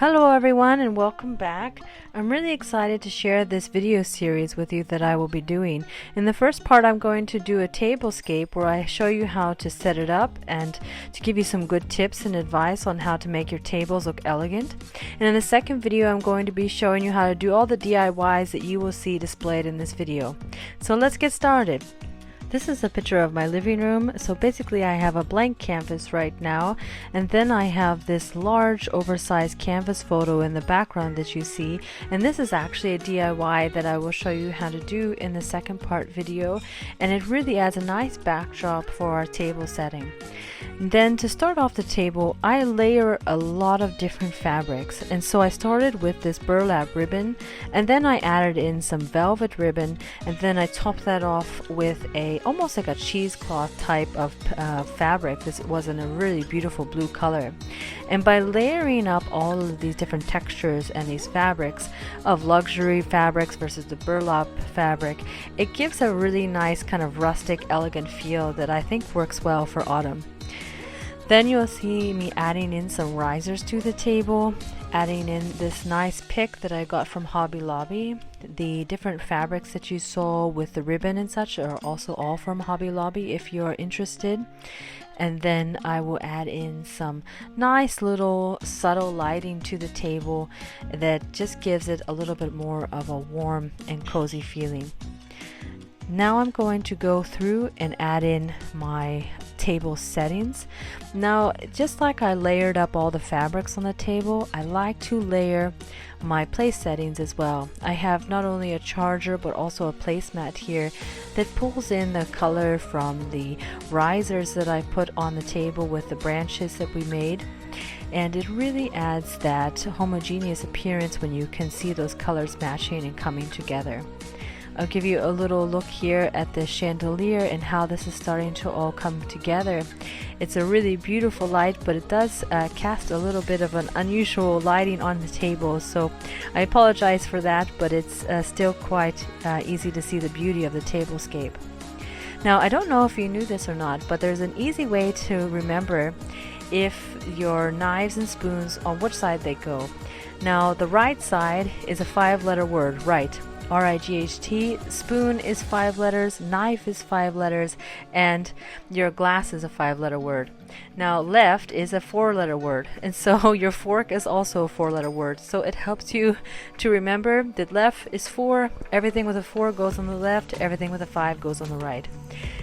Hello everyone and welcome back. I'm really excited to share this video series with you that I will be doing. In the first part I'm going to do a tablescape where I show you how to set it up and to give you some good tips and advice on how to make your tables look elegant. And in the second video I'm going to be showing you how to do all the DIYs that you will see displayed in this video. So let's get started. This is a picture of my living room. So basically I have a blank canvas right now, and then I have this large oversized canvas photo in the background that you see, and this is actually a DIY that I will show you how to do in the second part video, and it really adds a nice backdrop for our table setting. And then to start off the table, I layer a lot of different fabrics, and so I started with this burlap ribbon, and then I added in some velvet ribbon, and then I topped that off with almost like a cheesecloth type of fabric. This was in a really beautiful blue color. And by layering up all of these different textures and these fabrics of luxury fabrics versus the burlap fabric, it gives a really nice kind of rustic, elegant feel that I think works well for autumn. Then you'll see me adding in some risers to the table, adding in this nice pick that I got from Hobby Lobby. The different fabrics that you saw with the ribbon and such are also all from Hobby Lobby if you're interested. And then I will add in some nice little subtle lighting to the table that just gives it a little bit more of a warm and cozy feeling. Now I'm going to go through and add in my table settings. Now, just like I layered up all the fabrics on the table, I like to layer my place settings as well. I have not only a charger but also a placemat here that pulls in the color from the risers that I put on the table with the branches that we made, and it really adds that homogeneous appearance when you can see those colors matching and coming together. I'll give you a little look here at the chandelier and how this is starting to all come together. It's a really beautiful light, but it does cast a little bit of an unusual lighting on the table, so I apologize for that, but it's still quite easy to see the beauty of the tablescape. Now, I don't know if you knew this or not, but there's an easy way to remember if your knives and spoons, on which side they go. Now, the right side is a 5-letter word, right. R-I-G-H-T. Spoon is 5 letters, knife is 5 letters, and your glass is a 5-letter word. Now left is a 4-letter word, and so your fork is also a 4-letter word. So it helps you to remember that left is 4, everything with a 4 goes on the left, everything with a 5 goes on the right.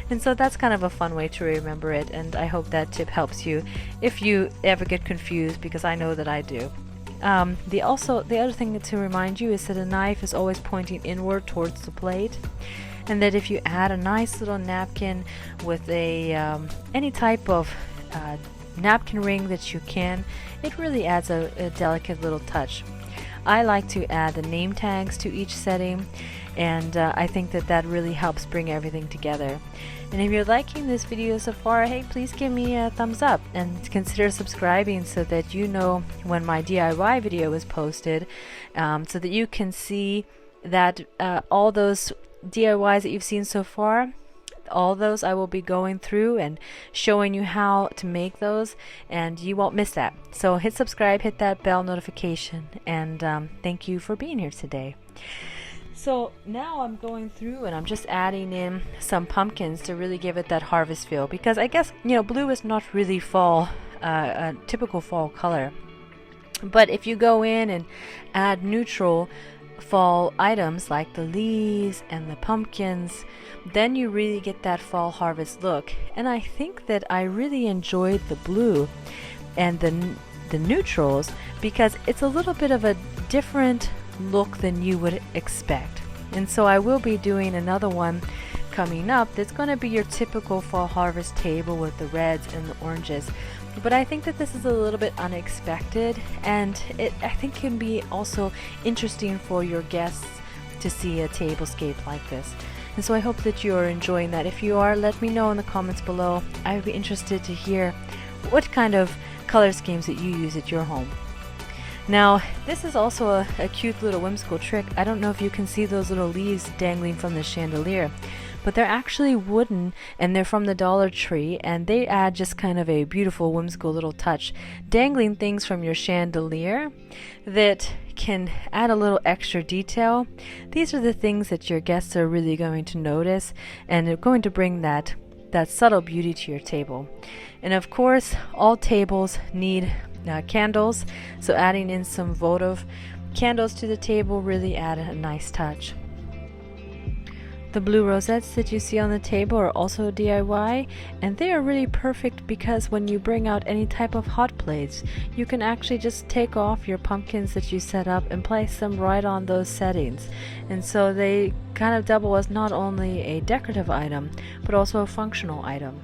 And so that's kind of a fun way to remember it, and I hope that tip helps you if you ever get confused, because I know that I do. The other thing to remind you is that a knife is always pointing inward towards the plate, and that if you add a nice little napkin with any type of napkin ring that you can, it really adds a delicate little touch. I like to add the name tags to each setting, and I think that really helps bring everything together. And if you're liking this video so far, hey, please give me a thumbs up and consider subscribing so that you know when my DIY video is posted, so that you can see that all those DIYs that you've seen so far, all those I will be going through and showing you how to make those, and you won't miss that. So hit subscribe, hit that bell notification, and thank you for being here today. So now I'm going through and I'm just adding in some pumpkins to really give it that harvest feel, because I guess, you know, blue is not really fall, a typical fall color. But if you go in and add neutral fall items like the leaves and the pumpkins, then you really get that fall harvest look. And I think that I really enjoyed the blue and the neutrals, because it's a little bit of a different look than you would expect. And so I will be doing another one coming up that's going to be your typical fall harvest table with the reds and the oranges. But I think that this is a little bit unexpected, and I think can be also interesting for your guests to see a tablescape like this. And so I hope that you are enjoying that. If you are, let me know in the comments below. I would be interested to hear what kind of color schemes that you use at your home. Now, this is also a cute little whimsical trick. I don't know if you can see those little leaves dangling from the chandelier, but they're actually wooden and they're from the Dollar Tree, and they add just kind of a beautiful whimsical little touch, dangling things from your chandelier that can add a little extra detail. These are the things that your guests are really going to notice, and they're going to bring that subtle beauty to your table. And of course, all tables need candles, so adding in some votive candles to the table really add a nice touch. The blue rosettes that you see on the table are also DIY, and they are really perfect because when you bring out any type of hot plates, you can actually just take off your pumpkins that you set up and place them right on those settings. And so they kind of double as not only a decorative item, but also a functional item.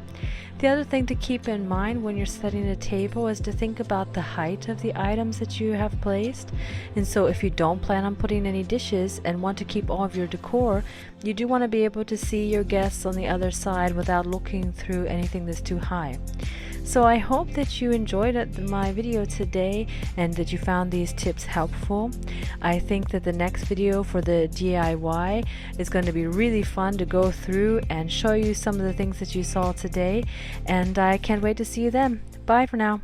The other thing to keep in mind when you're setting a table is to think about the height of the items that you have placed. And so if you don't plan on putting any dishes and want to keep all of your decor, you do want to be able to see your guests on the other side without looking through anything that's too high. So I hope that you enjoyed my video today and that you found these tips helpful. I think that the next video for the DIY is going to be really fun to go through and show you some of the things that you saw today, and I can't wait to see you then. Bye for now.